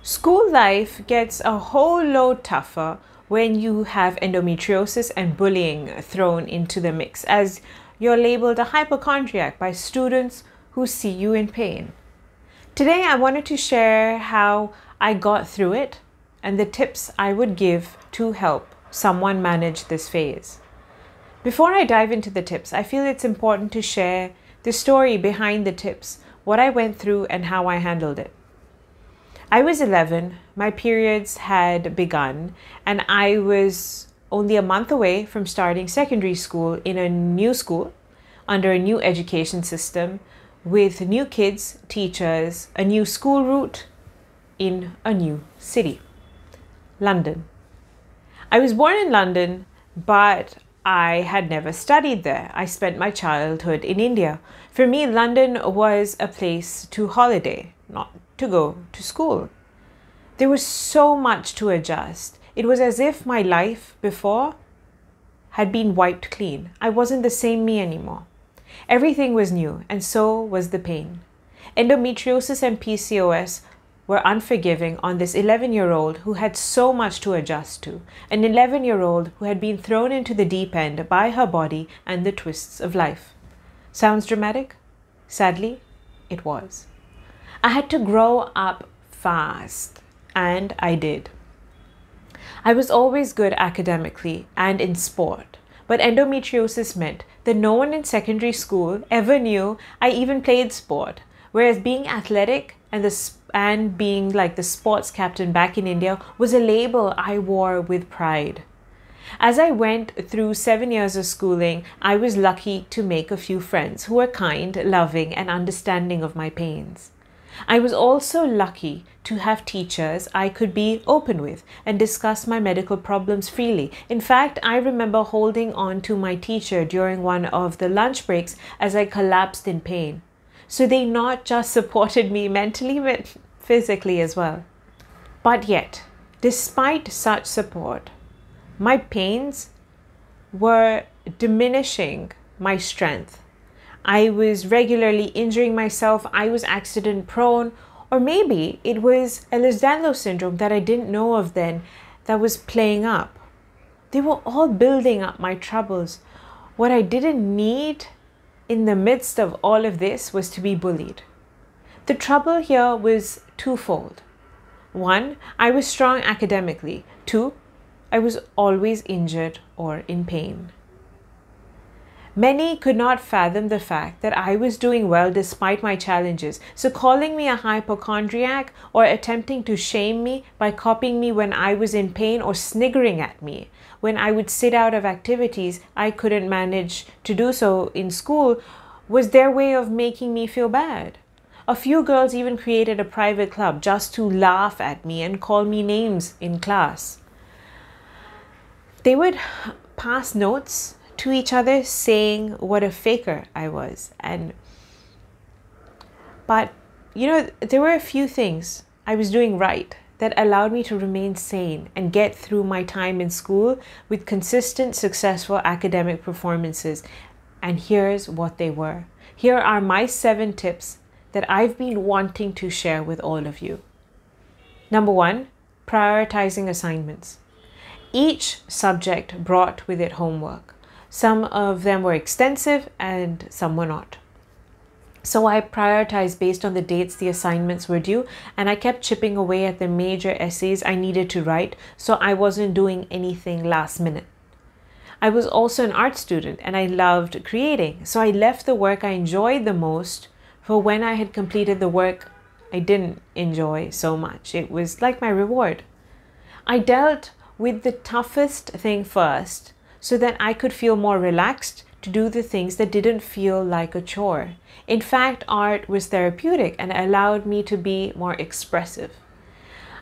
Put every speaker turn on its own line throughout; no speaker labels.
School life gets a whole lot tougher when you have endometriosis and bullying thrown into the mix, as you're labeled a hypochondriac by students who see you in pain. Today, I wanted to share how I got through it and the tips I would give to help someone manage this phase. Before I dive into the tips, I feel it's important to share the story behind the tips, what I went through and how I handled it. I was 11, my periods had begun, and I was only a month away from starting secondary school in a new school, under a new education system, with new kids, teachers, a new school route, in a new city, London. I was born in London, but I had never studied there. I spent my childhood in India. For me, London was a place to holiday, not to go to school. There was so much to adjust. It was as if my life before had been wiped clean. I wasn't the same me anymore. Everything was new, and so was the pain. Endometriosis and PCOS were unforgiving on this 11-year-old who had so much to adjust to. An 11-year-old who had been thrown into the deep end by her body and the twists of life. Sounds dramatic? Sadly, it was. I had to grow up fast, and I did. I was always good academically and in sport, but endometriosis meant that no one in secondary school ever knew I even played sport, whereas being athletic and being like the sports captain back in India was a label I wore with pride. As I went through 7 years of schooling, I was lucky to make a few friends who were kind, loving, and understanding of my pains. I was also lucky to have teachers I could be open with and discuss my medical problems freely. In fact, I remember holding on to my teacher during one of the lunch breaks as I collapsed in pain. So they not just supported me mentally, but physically as well. But yet, despite such support, my pains were diminishing my strength. I was regularly injuring myself. I was accident prone, or maybe it was Ehlers-Danlos syndrome that I didn't know of then that was playing up. They were all building up my troubles. What I didn't need in the midst of all of this was to be bullied. The trouble here was twofold. One, I was strong academically. Two, I was always injured or in pain. Many could not fathom the fact that I was doing well despite my challenges, so calling me a hypochondriac or attempting to shame me by copying me when I was in pain or sniggering at me when I would sit out of activities I couldn't manage to do so in school was their way of making me feel bad. A few girls even created a private club just to laugh at me and call me names in class. They would pass notes to each other saying what a faker I was. But there were a few things I was doing right that allowed me to remain sane and get through my time in school with consistent, successful academic performances. And here's what they were. Here are my 7 tips that I've been wanting to share with all of you. Number 1, prioritizing assignments. Each subject brought with it homework. Some of them were extensive and some were not. So I prioritized based on the dates the assignments were due, and I kept chipping away at the major essays I needed to write, so I wasn't doing anything last minute. I was also an art student and I loved creating, so I left the work I enjoyed the most for when I had completed the work I didn't enjoy so much. It was like my reward. I dealt with the toughest thing first so that I could feel more relaxed to do the things that didn't feel like a chore. In fact, art was therapeutic and allowed me to be more expressive.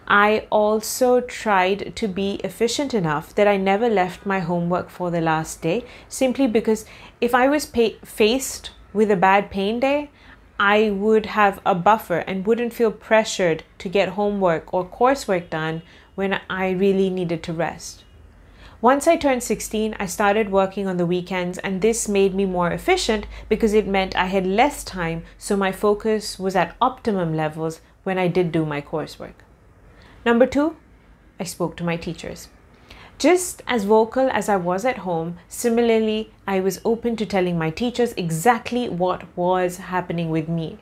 I also tried to be efficient enough that I never left my homework for the last day, simply because if I was faced with a bad pain day, I would have a buffer and wouldn't feel pressured to get homework or coursework done when I really needed to rest. Once I turned 16, I started working on the weekends, and this made me more efficient because it meant I had less time, so my focus was at optimum levels when I did do my coursework. Number 2, I spoke to my teachers. Just as vocal as I was at home, similarly, I was open to telling my teachers exactly what was happening with me.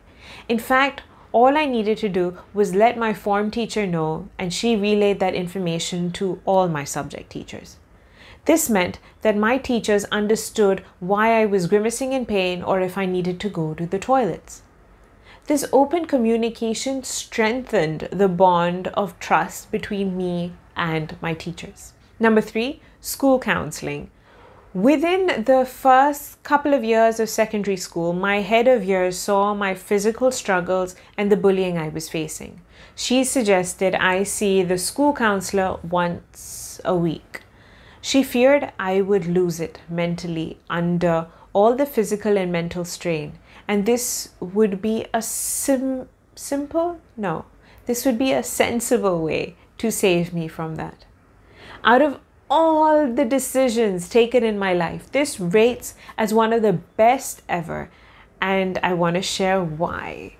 In fact, all I needed to do was let my form teacher know, and she relayed that information to all my subject teachers. This meant that my teachers understood why I was grimacing in pain or if I needed to go to the toilets. This open communication strengthened the bond of trust between me and my teachers. Number 3, school counseling. Within the first couple of years of secondary school, my head of year saw my physical struggles and the bullying I was facing. She suggested I see the school counselor once a week. She feared I would lose it mentally under all the physical and mental strain. And this would be a sensible way to save me from that. Out of all the decisions taken in my life, this rates as one of the best ever, and I want to share why.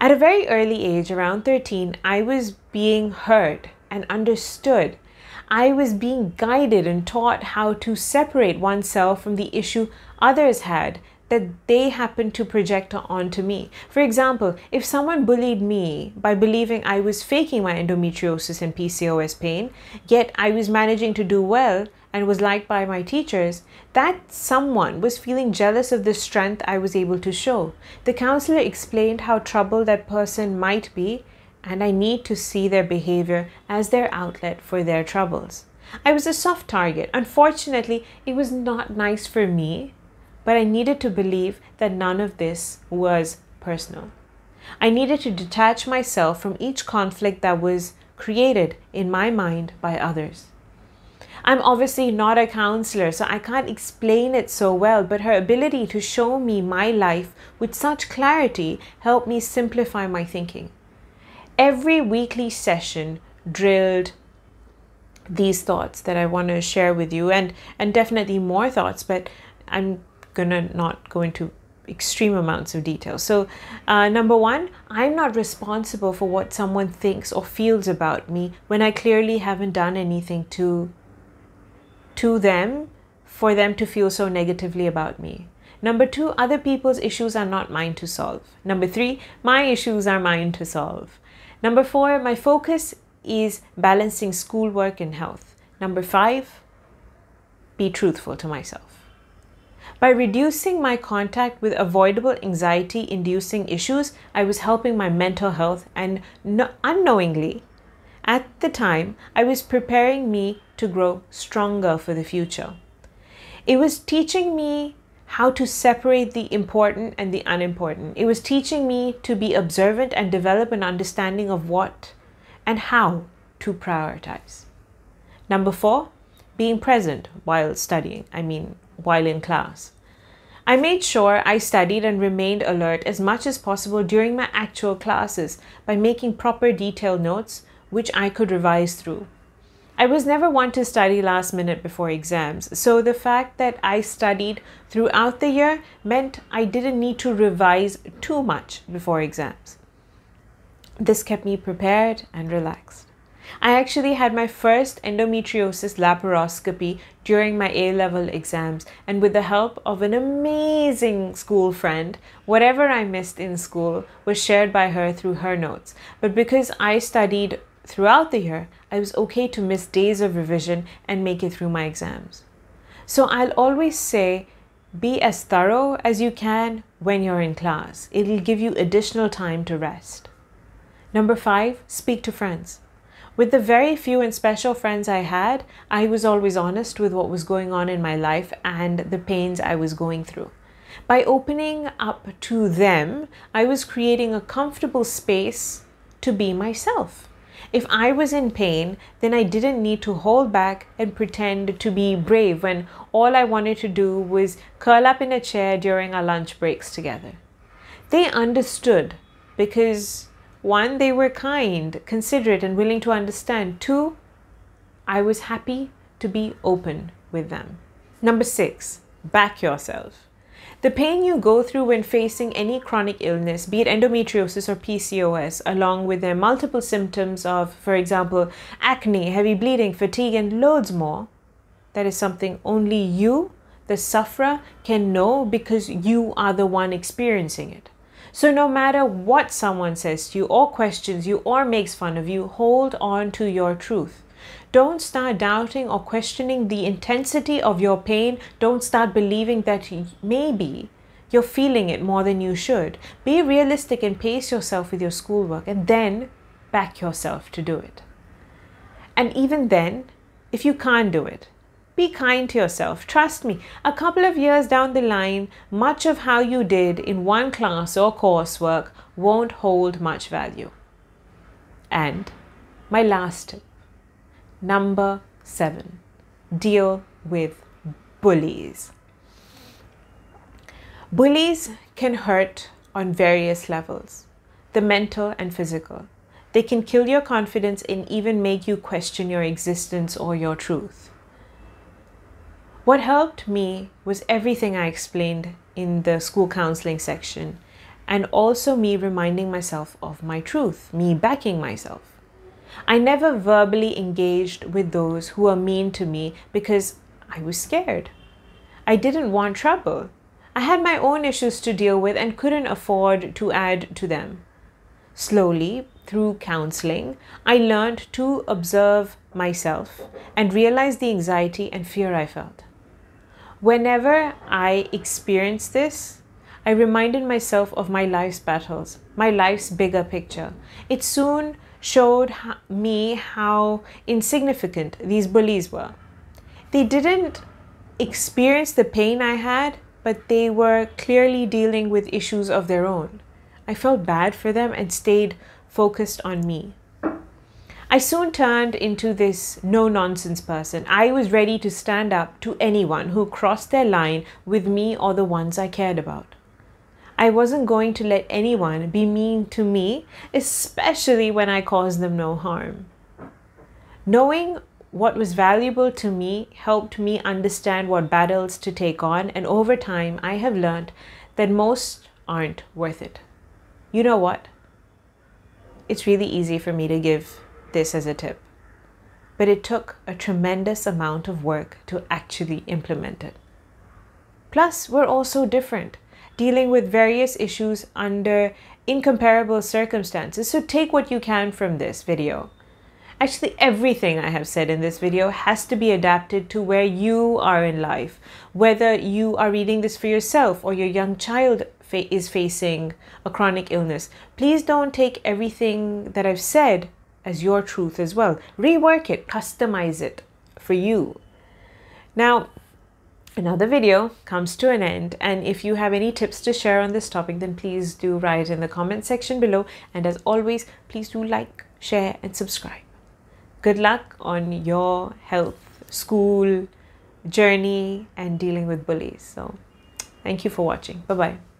At a very early age, around 13, I was being heard and understood. I was being guided and taught how to separate oneself from the issue others had that they happened to project onto me. For example, if someone bullied me by believing I was faking my endometriosis and PCOS pain, yet I was managing to do well and was liked by my teachers, that someone was feeling jealous of the strength I was able to show. The counselor explained how troubled that person might be, and I need to see their behavior as their outlet for their troubles. I was a soft target. Unfortunately, it was not nice for me, but I needed to believe that none of this was personal. I needed to detach myself from each conflict that was created in my mind by others. I'm obviously not a counselor, so I can't explain it so well, but her ability to show me my life with such clarity helped me simplify my thinking. Every weekly session drilled these thoughts that I want to share with you, and definitely more thoughts, but I'm gonna not go into extreme amounts of detail. So number 1, I'm not responsible for what someone thinks or feels about me when I clearly haven't done anything to them for them to feel so negatively about me. Number 2, other people's issues are not mine to solve. Number 3, my issues are mine to solve. Number 4, my focus is balancing schoolwork and health. Number 5, be truthful to myself. By reducing my contact with avoidable anxiety-inducing issues, I was helping my mental health, and unknowingly, at the time, I was preparing me to grow stronger for the future. It was teaching me how to separate the important and the unimportant. It was teaching me to be observant and develop an understanding of what and how to prioritize. Number 4, being present while studying, while in class. I made sure I studied and remained alert as much as possible during my actual classes by making proper detailed notes, which I could revise through. I was never one to study last minute before exams, so the fact that I studied throughout the year meant I didn't need to revise too much before exams. This kept me prepared and relaxed. I actually had my first endometriosis laparoscopy during my A-level exams, and with the help of an amazing school friend, whatever I missed in school was shared by her through her notes. But because I studied throughout the year, I was okay to miss days of revision and make it through my exams. So I'll always say, be as thorough as you can when you're in class. It'll give you additional time to rest. Number 5, speak to friends. With the very few and special friends I had, I was always honest with what was going on in my life and the pains I was going through. By opening up to them, I was creating a comfortable space to be myself. If I was in pain, then I didn't need to hold back and pretend to be brave when all I wanted to do was curl up in a chair during our lunch breaks together. They understood because 1, they were kind, considerate, and willing to understand. 2, I was happy to be open with them. Number 6, back yourself. The pain you go through when facing any chronic illness, be it endometriosis or PCOS, along with their multiple symptoms of, for example, acne, heavy bleeding, fatigue, and loads more, that is something only you, the sufferer, can know because you are the one experiencing it. So no matter what someone says to you or questions you or makes fun of you, hold on to your truth. Don't start doubting or questioning the intensity of your pain. Don't start believing that maybe you're feeling it more than you should. Be realistic and pace yourself with your schoolwork and then back yourself to do it. And even then, if you can't do it, be kind to yourself. Trust me, a couple of years down the line, much of how you did in one class or coursework won't hold much value. And my last tip. Number 7, deal with bullies. Bullies can hurt on various levels, the mental and physical. They can kill your confidence and even make you question your existence or your truth. What helped me was everything I explained in the school counseling section, and also me reminding myself of my truth, me backing myself. I never verbally engaged with those who were mean to me because I was scared. I didn't want trouble. I had my own issues to deal with and couldn't afford to add to them. Slowly, through counseling, I learned to observe myself and realize the anxiety and fear I felt. Whenever I experienced this, I reminded myself of my life's battles, my life's bigger picture. It soon showed me how insignificant these bullies were. They didn't experience the pain I had, but they were clearly dealing with issues of their own. I felt bad for them and stayed focused on me. I soon turned into this no-nonsense person. I was ready to stand up to anyone who crossed their line with me or the ones I cared about. I wasn't going to let anyone be mean to me, especially when I caused them no harm. Knowing what was valuable to me helped me understand what battles to take on, and over time I have learned that most aren't worth it. You know what? It's really easy for me to give this as a tip, but it took a tremendous amount of work to actually implement it. Plus, we're all so different, dealing with various issues under incomparable circumstances. So take what you can from this video. Actually, everything I have said in this video has to be adapted to where you are in life. Whether you are reading this for yourself or your young child is facing a chronic illness, please don't take everything that I've said as your truth as well. Rework it, customize it for you. Now, another video comes to an end, and if you have any tips to share on this topic, then please do write in the comment section below. And as always, please do like, share, and subscribe. Good luck on your health, school journey, and dealing with bullies. So, thank you for watching. Bye-bye.